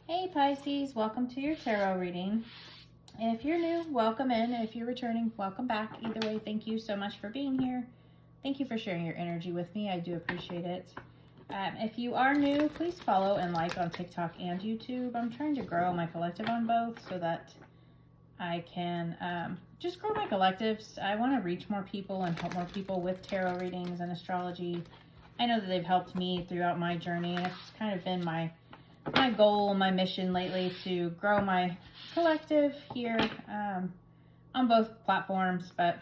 Hey Pisces, welcome to your tarot reading. If you're new, welcome in. If you're returning, welcome back. Either way, thank you so much for being here. Thank you for sharing your energy with me. I do appreciate it. If you are new, please follow and like on TikTok and YouTube. I'm trying to grow my collective on both so that I can just grow my collectives. I want to reach more people and help more people with tarot readings and astrology. I know that they've helped me throughout my journey, and it's kind of been my goal, my mission lately to grow my collective here on both platforms. But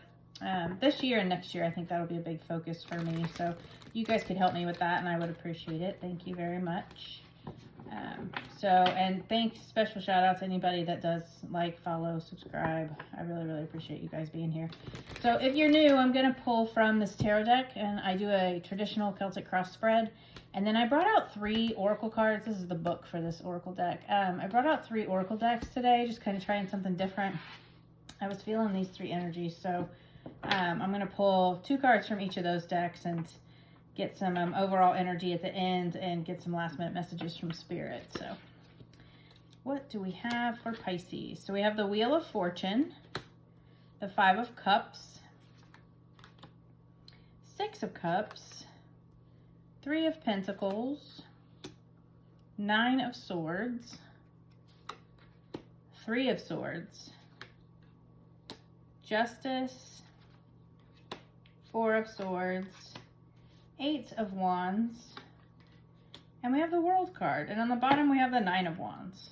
this year and next year, I think that'll be a big focus for me. So you guys could help me with that, and I would appreciate it. Thank you very much. And thanks, special shout out to anybody that does like, follow, subscribe. I really, really appreciate you guys being here. So if you're new, I'm going to pull from this tarot deck, and I do a traditional Celtic cross spread. And then I brought out 3 oracle cards. This is the book for this oracle deck. I brought out 3 oracle decks today, just kind of trying something different. I was feeling these 3 energies, so I'm going to pull 2 cards from each of those decks and get some overall energy at the end and get some last minute messages from Spirit. So what do we have for Pisces? So we have the Wheel of Fortune, the 5 of Cups, 6 of Cups, 3 of Pentacles, 9 of Swords, 3 of Swords, Justice, 4 of Swords, 8 of Wands, and we have the World card. And on the bottom we have the 9 of Wands.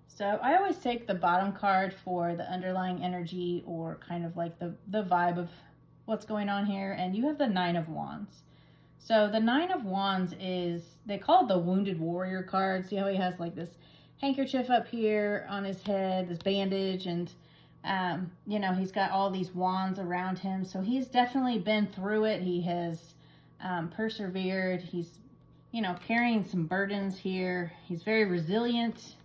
So I always take the bottom card for the underlying energy or kind of like the vibe of what's going on here. And you have the 9 of Wands. So the 9 of Wands is, they call it the Wounded Warrior card. See how he has like this handkerchief up here on his head, this bandage, and you know, he's got all these wands around him. So he's definitely been through it. He has persevered. He's, you know, carrying some burdens here. He's very resilient,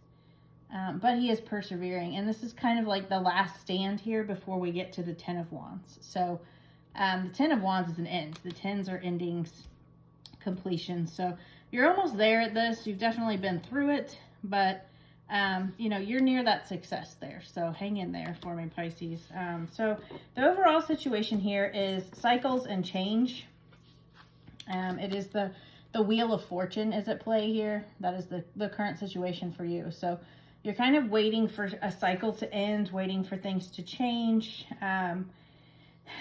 but he is persevering. And this is kind of like the last stand here before we get to the 10 of Wands. So the 10 of Wands is an end. The 10s are endings, completion. So you're almost there at this. You've definitely been through it, but you know, you're near that success there. So hang in there for me, Pisces. So the overall situation here is cycles and change. It is the Wheel of Fortune is at play here. That is the current situation for you. So you're kind of waiting for a cycle to end, waiting for things to change.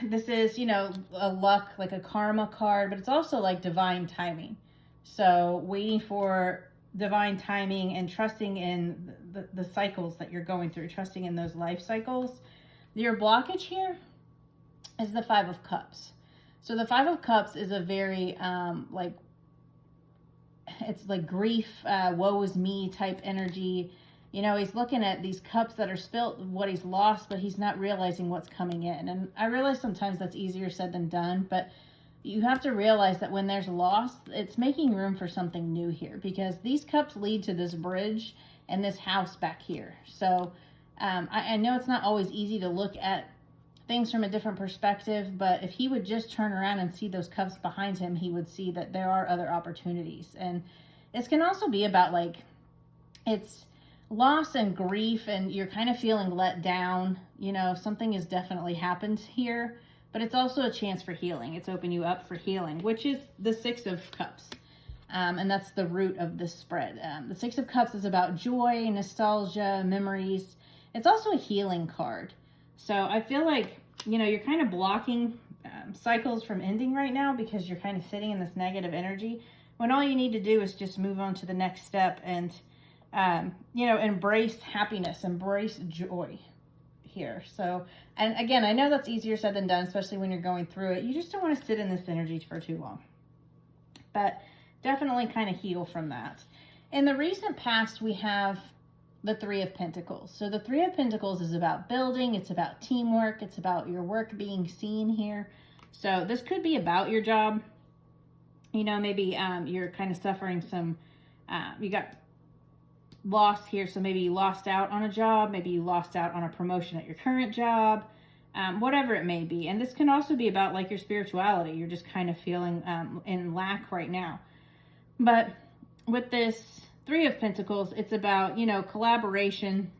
This is, you know, a luck, like a karma card, but it's also like divine timing. So waiting for divine timing and trusting in the cycles that you're going through, trusting in those life cycles. Your blockage here is the 5 of Cups. So the 5 of Cups is a very, it's like grief, woe is me type energy. You know, he's looking at these cups that are spilt, what he's lost, but he's not realizing what's coming in. And I realize sometimes that's easier said than done, but you have to realize that when there's loss, it's making room for something new here, because these cups lead to this bridge and this house back here. So I know it's not always easy to look at things from a different perspective, but if he would just turn around and see those cups behind him, he would see that there are other opportunities. And this can also be about like, it's loss and grief, and you're kind of feeling let down. You know, something has definitely happened here, but it's also a chance for healing. It's opened you up for healing, which is the 6 of Cups. And that's the root of this spread. The 6 of Cups is about joy, nostalgia, memories. It's also a healing card. So I feel like, you know, you're kind of blocking cycles from ending right now because you're kind of sitting in this negative energy, when all you need to do is just move on to the next step and, you know, embrace happiness, embrace joy here. So, and again, I know that's easier said than done, especially when you're going through it. You just don't want to sit in this energy for too long, but definitely kind of heal from that. In the recent past, we have the 3 of Pentacles. So the 3 of Pentacles is about building. It's about teamwork. It's about your work being seen here. So this could be about your job. You know, maybe you're kind of suffering some, you got lost here. So maybe you lost out on a job. Maybe you lost out on a promotion at your current job, whatever it may be. And this can also be about like your spirituality. You're just kind of feeling in lack right now. But with this Three of Pentacles, it's about, you know, collaboration.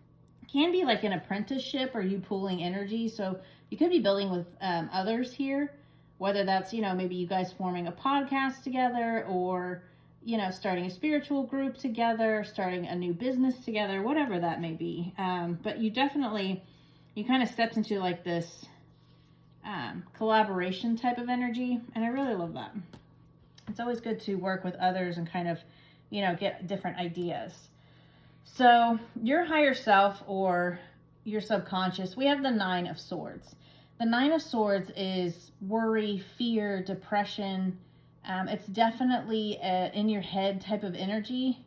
Can be like an apprenticeship or you pooling energy. So you could be building with others here, whether that's, you know, maybe you guys forming a podcast together, or, you know, starting a spiritual group together, starting a new business together, whatever that may be. But you definitely, you kind of stepped into like this collaboration type of energy. And I really love that. It's always good to work with others and kind of, you know, get different ideas. So your higher self or your subconscious, we have the Nine of Swords. The Nine of Swords is worry, fear, depression. It's definitely in your head type of energy.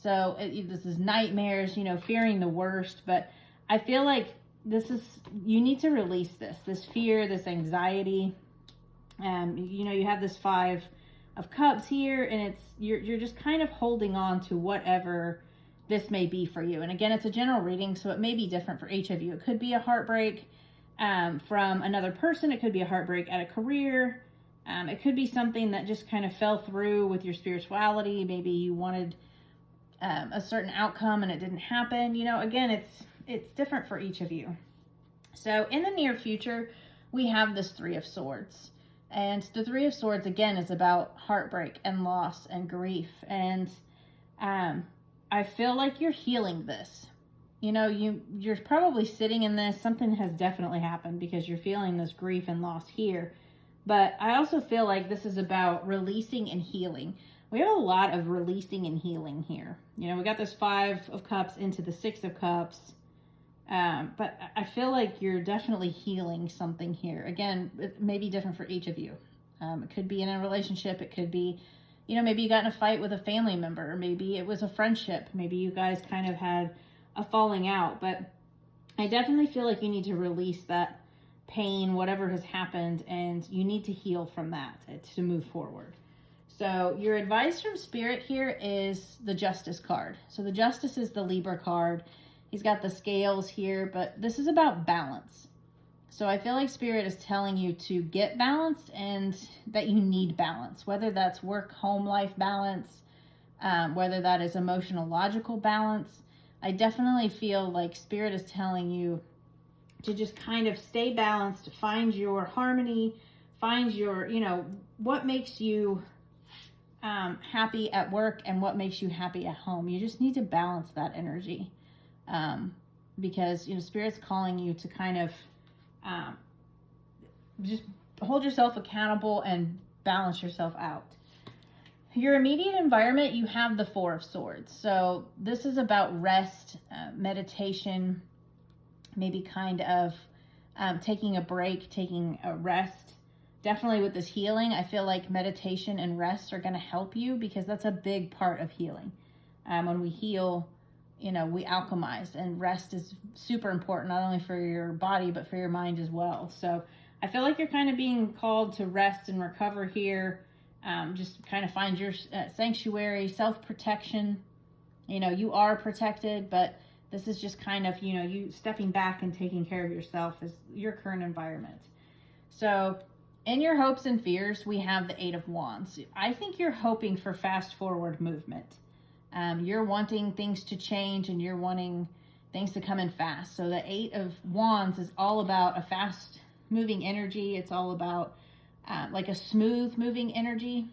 So this is nightmares, you know, fearing the worst. But I feel like this is, you need to release this fear, this anxiety. You know, you have this Five of Cups here, and it's, you're just kind of holding on to whatever this may be for you. And again, it's a general reading, so it may be different for each of you. It could be a heartbreak from another person. It could be a heartbreak at a career. It could be something that just kind of fell through with your spirituality. Maybe you wanted a certain outcome and it didn't happen. You know, again, it's different for each of you. So in the near future, we have this Three of Swords. And the Three of Swords, again, is about heartbreak and loss and grief. And I feel like you're healing this. You know, you're probably sitting in this. Something has definitely happened because you're feeling this grief and loss here. But I also feel like this is about releasing and healing. We have a lot of releasing and healing here. You know, we got this Five of Cups into the Six of Cups. But I feel like you're definitely healing something here. Again, it may be different for each of you. It could be in a relationship. It could be, you know, maybe you got in a fight with a family member. Maybe it was a friendship. Maybe you guys kind of had a falling out. But I definitely feel like you need to release that pain, whatever has happened, and you need to heal from that to move forward. So your advice from Spirit here is the Justice card. So the Justice is the Libra card. He's got the scales here, but this is about balance. So I feel like Spirit is telling you to get balanced and that you need balance, whether that's work, home life balance, whether that is emotional, logical balance. I definitely feel like Spirit is telling you to just kind of stay balanced, find your harmony, find your, you know, what makes you happy at work and what makes you happy at home. You just need to balance that energy. Because, you know, Spirit's calling you to kind of just hold yourself accountable and balance yourself out. Your immediate environment, you have the Four of Swords. So this is about rest, meditation, maybe kind of taking a break, taking a rest. Definitely with this healing, I feel like meditation and rest are going to help you because that's a big part of healing. When we heal, you know, we alchemize, and rest is super important, not only for your body, but for your mind as well. So I feel like you're kind of being called to rest and recover here. Just kind of find your sanctuary, self-protection. You know, you are protected, but this is just kind of, you know, you stepping back and taking care of yourself as your current environment. So in your hopes and fears, we have the Eight of Wands. I think you're hoping for fast forward movement. You're wanting things to change and you're wanting things to come in fast. So the Eight of Wands is all about a fast moving energy. It's all about like a smooth moving energy.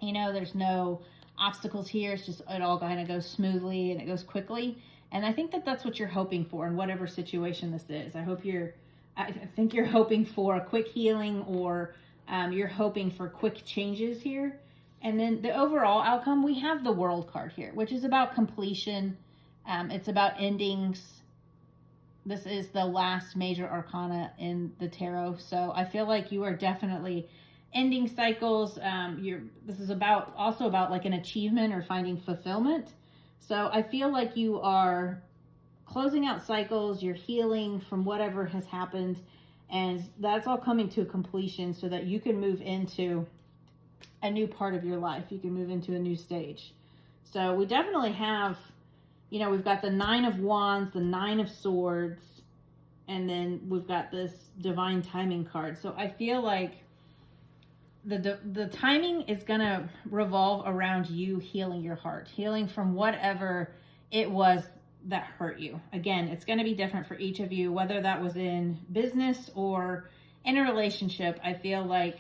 You know, there's no obstacles here. It's just, it all kind of goes smoothly and it goes quickly. And I think that that's what you're hoping for in whatever situation this is. I think you're hoping for a quick healing, or you're hoping for quick changes here. And then the overall outcome, we have the World card here, which is about completion. It's about endings. This is the last major arcana in the tarot. So I feel like you are definitely ending cycles. This is also about like an achievement or finding fulfillment. So I feel like you are closing out cycles. You're healing from whatever has happened. And that's all coming to a completion so that you can move into a new part of your life. You can move into a new stage. So we definitely have, you know, we've got the Nine of Wands, the Nine of Swords, and then we've got this Divine Timing card. So I feel like the timing is going to revolve around you healing your heart, healing from whatever it was that hurt you. Again, it's going to be different for each of you, whether that was in business or in a relationship. I feel like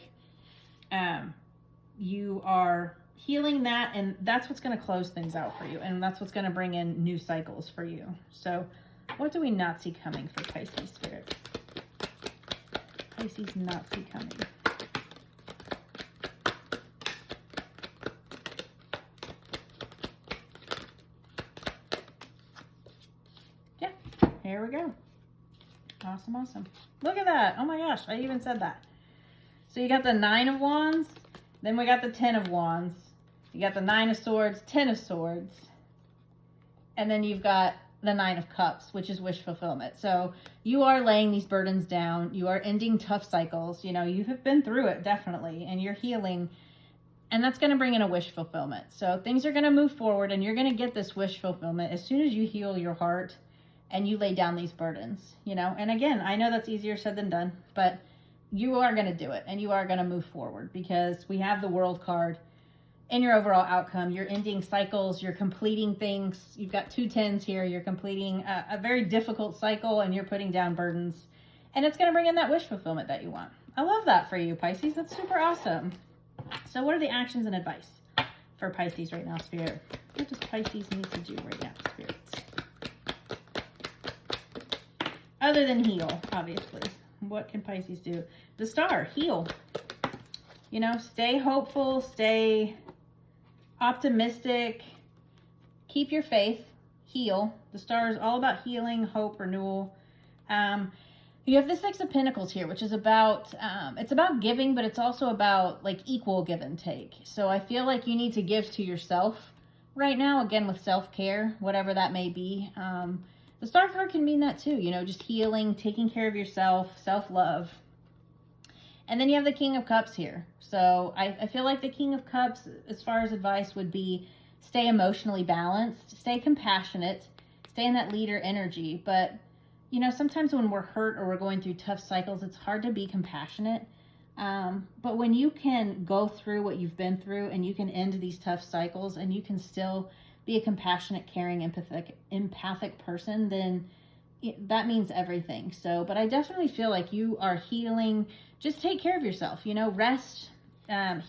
you are healing that, and that's what's going to close things out for you, and that's what's going to bring in new cycles for you. So what do we not see coming for Pisces spirit? Pisces not see coming. Yeah, here we go. Awesome, awesome. Look at that. Oh my gosh, I even said that. So you got the 9 of Wands, then we got the 10 of Wands. You got the 9 of Swords, 10 of Swords, and then you've got the 9 of Cups, which is wish fulfillment. So you are laying these burdens down. You are ending tough cycles. You know, you have been through it, definitely, and you're healing, and that's going to bring in a wish fulfillment. So things are going to move forward, and you're going to get this wish fulfillment as soon as you heal your heart and you lay down these burdens, you know. And again, I know that's easier said than done, but you are going to do it, and you are going to move forward because we have the World card in your overall outcome. You're ending cycles, you're completing things. You've got 2 10s here. You're completing a very difficult cycle, and you're putting down burdens, and it's going to bring in that wish fulfillment that you want. I love that for you, Pisces. That's super awesome. So what are the actions and advice for Pisces right now, Spirit? What does Pisces need to do right now, Spirits? Other than heal, obviously. What can Pisces do? The Star, heal. You know, stay hopeful, stay optimistic, keep your faith, heal. The Star is all about healing, hope, renewal. You have the 6 of Pentacles here, which is about, it's about giving, but it's also about like equal give and take. So I feel like you need to give to yourself right now, again, with self-care, whatever that may be. The Star card can mean that too, you know, just healing, taking care of yourself, self-love. And then you have the King of Cups here. So I feel like the King of Cups, as far as advice, would be stay emotionally balanced, stay compassionate, stay in that leader energy. But, you know, sometimes when we're hurt or we're going through tough cycles, it's hard to be compassionate. But when you can go through what you've been through and you can end these tough cycles and you can still be a compassionate, caring, empathic person, then that means everything. So, but I definitely feel like you are healing. Just take care of yourself, you know, rest,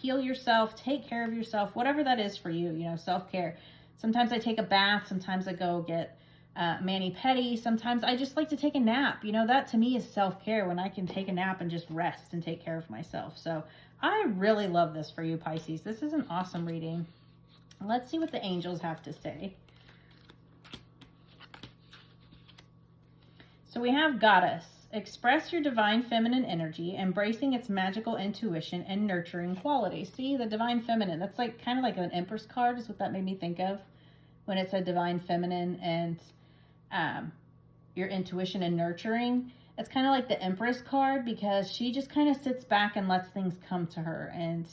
heal yourself, take care of yourself, whatever that is for you, you know, self-care. Sometimes I take a bath. Sometimes I go get mani-pedi. Sometimes I just like to take a nap. You know, that to me is self-care, when I can take a nap and just rest and take care of myself. So I really love this for you, Pisces. This is an awesome reading. Let's see what the angels have to say. So we have Goddess. Express your divine feminine energy, embracing its magical intuition and nurturing qualities. See, the divine feminine, that's like kind of like an Empress card is what that made me think of when it said divine feminine and your intuition and nurturing. It's kind of like the Empress card because she just kind of sits back and lets things come to her, and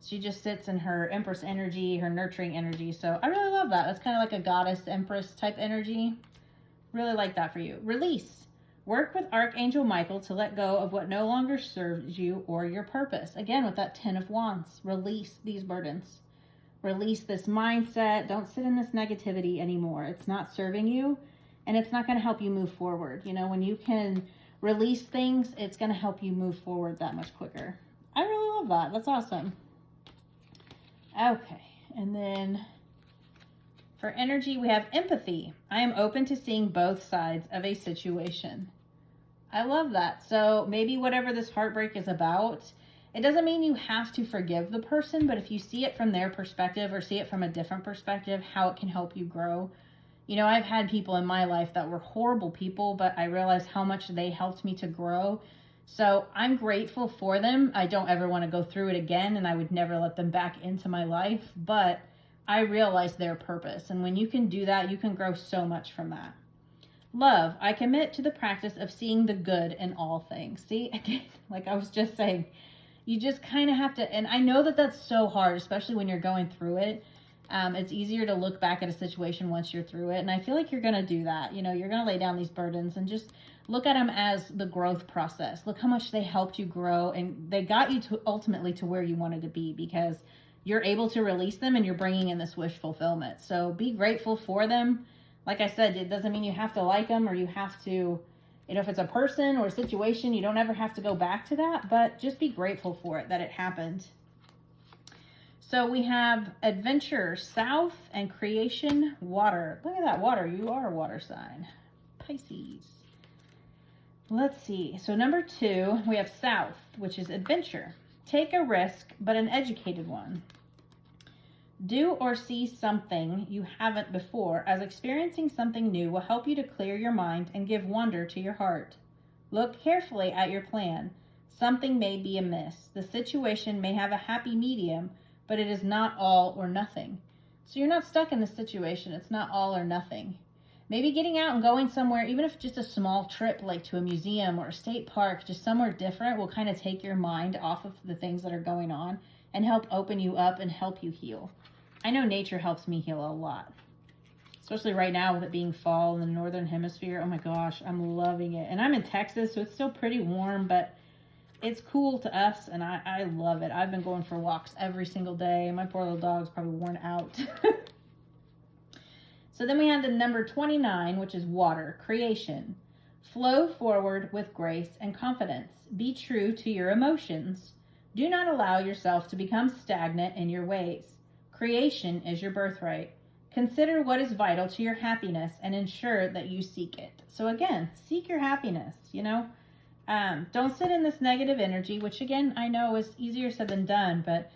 she just sits in her Empress energy, her nurturing energy. So I really love that. That's kind of like a Goddess, Empress type energy. Really like that for you. Release. Work with Archangel Michael to let go of what no longer serves you or your purpose. Again, with that 10 of Wands, release these burdens. Release this mindset. Don't sit in this negativity anymore. It's not serving you, and it's not going to help you move forward. You know, when you can release things, it's going to help you move forward that much quicker. I really love that. That's awesome. Okay, and then for energy, we have empathy. I am open to seeing both sides of a situation. I love that. So maybe whatever this heartbreak is about, it doesn't mean you have to forgive the person, but if you see it from their perspective or see it from a different perspective, how it can help you grow. You know, I've had people in my life that were horrible people, but I realized how much they helped me to grow. So I'm grateful for them. I don't ever want to go through it again, and I would never let them back into my life, but I realize their purpose. And when you can do that, you can grow so much from that. Love. I commit to the practice of seeing the good in all things. See, again, like I was just saying, you just kind of have to, and I know that that's so hard, especially when you're going through it. It's easier to look back at a situation once you're through it. And I feel like you're going to do that. You know, you're going to lay down these burdens and just look at them as the growth process. Look how much they helped you grow, and they got you to ultimately to where you wanted to be, because you're able to release them and you're bringing in this wish fulfillment. So be grateful for them. Like I said, it doesn't mean you have to like them or you have to, you know, if it's a person or a situation, you don't ever have to go back to that, but just be grateful for it, that it happened. So we have adventure, south, and creation, water. Look at that, water. You are a water sign. Pisces. Let's see. So number 2, we have south, which is adventure. Take a risk, but an educated one. Do or see something you haven't before, as experiencing something new will help you to clear your mind and give wonder to your heart. Look carefully at your plan. Something may be amiss. The situation may have a happy medium, but it is not all or nothing. So you're not stuck in this situation. It's not all or nothing. Maybe getting out and going somewhere, even if just a small trip, like to a museum or a state park, just somewhere different, will kind of take your mind off of the things that are going on and help open you up and help you heal. I know nature helps me heal a lot, especially right now with it being fall in the northern hemisphere. Oh my gosh, I'm loving it. And I'm in Texas, so it's still pretty warm, but it's cool to us, and I love it. I've been going for walks every single day. My poor little dog's probably worn out. So then we have the number 29, which is water, creation. Flow forward with grace and confidence. Be true to your emotions. Do not allow yourself to become stagnant in your ways. Creation is your birthright. Consider what is vital to your happiness and ensure that you seek it. So again, seek your happiness, you know. Don't sit in this negative energy, which again, I know is easier said than done, but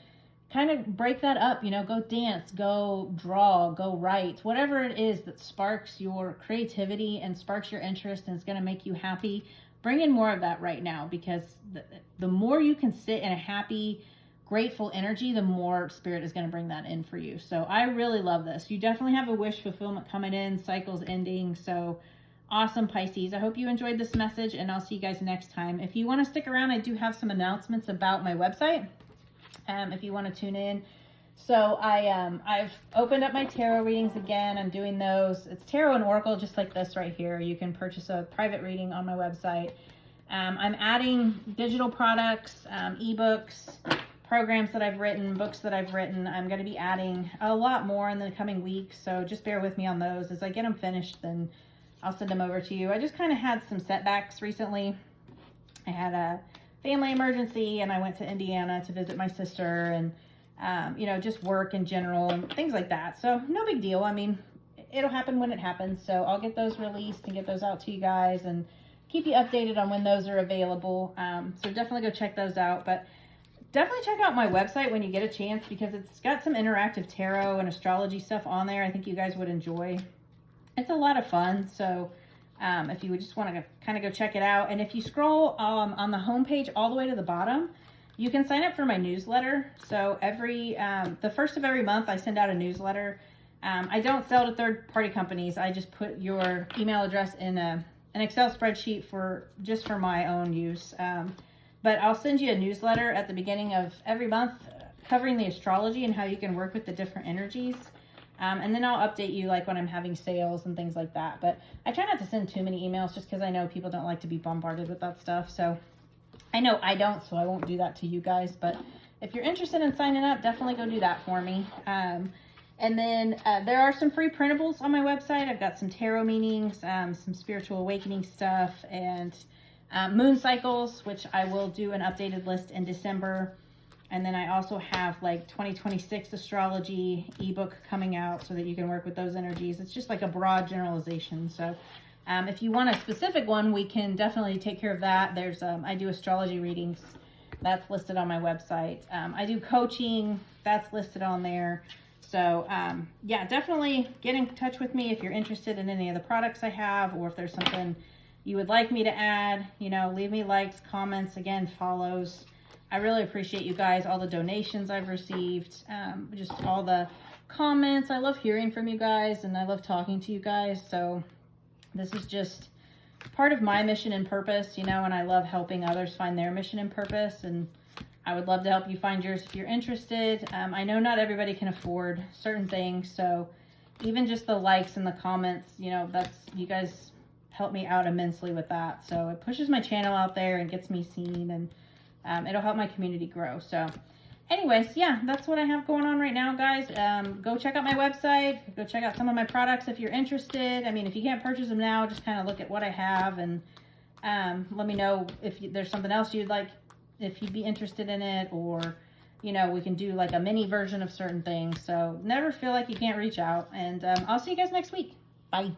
kind of break that up, you know, go dance, go draw, go write, whatever it is that sparks your creativity and sparks your interest and is going to make you happy. Bring in more of that right now, because the more you can sit in a happy, grateful energy, the more spirit is going to bring that in for you. So I really love this. You definitely have a wish fulfillment coming in, cycles ending. So awesome, Pisces. I hope you enjoyed this message, and I'll see you guys next time. If you want to stick around, I do have some announcements about my website. If you want to tune in. So I've opened up my tarot readings again. I'm doing those. It's tarot and oracle, just like this right here. You can purchase a private reading on my website. I'm adding digital products, ebooks, programs that I've written, books that I've written. I'm going to be adding a lot more in the coming weeks. So just bear with me on those. As I get them finished, then I'll send them over to you. I just kind of had some setbacks recently. I had a family emergency, and I went to Indiana to visit my sister, and you know, just work in general and things like that. So no big deal. I mean, it'll happen when it happens. So I'll get those released and get those out to you guys and keep you updated on when those are available. So definitely go check those out. But definitely check out my website when you get a chance, because it's got some interactive tarot and astrology stuff on there. I think you guys would enjoy. It's a lot of fun. So if you would just want to kind of go check it out. And if you scroll on the homepage all the way to the bottom, you can sign up for my newsletter. So the first of every month, I send out a newsletter. I don't sell to third-party companies. I just put your email address in an Excel spreadsheet just for my own use. But I'll send you a newsletter at the beginning of every month covering the astrology and how you can work with the different energies. And then I'll update you like when I'm having sales and things like that. But I try not to send too many emails, just because I know people don't like to be bombarded with that stuff. So I know I don't, so I won't do that to you guys. But if you're interested in signing up, definitely go do that for me. And then there are some free printables on my website. I've got some tarot meanings, some spiritual awakening stuff, and moon cycles, which I will do an updated list in December. And then I also have like 2026 astrology ebook coming out so that you can work with those energies. It's just like a broad generalization. So if you want a specific one, we can definitely take care of that. There's I do astrology readings. That's listed on my website. I do coaching. That's listed on there. So yeah, definitely get in touch with me if you're interested in any of the products I have, or if there's something you would like me to add. You know, leave me likes, comments, again, follows. I really appreciate you guys, all the donations I've received, just all the comments. I love hearing from you guys, and I love talking to you guys. So this is just part of my mission and purpose, you know, and I love helping others find their mission and purpose. And I would love to help you find yours if you're interested. I know not everybody can afford certain things, so even just the likes and the comments, you know, you guys help me out immensely with that. So it pushes my channel out there and gets me seen, and it'll help my community grow. So anyways, yeah, that's what I have going on right now, guys. Go check out my website. Go check out some of my products if you're interested. I mean, if you can't purchase them now, just kind of look at what I have, and let me know if there's something else you'd like, if you'd be interested in it, or, you know, we can do like a mini version of certain things. So never feel like you can't reach out, and I'll see you guys next week. Bye.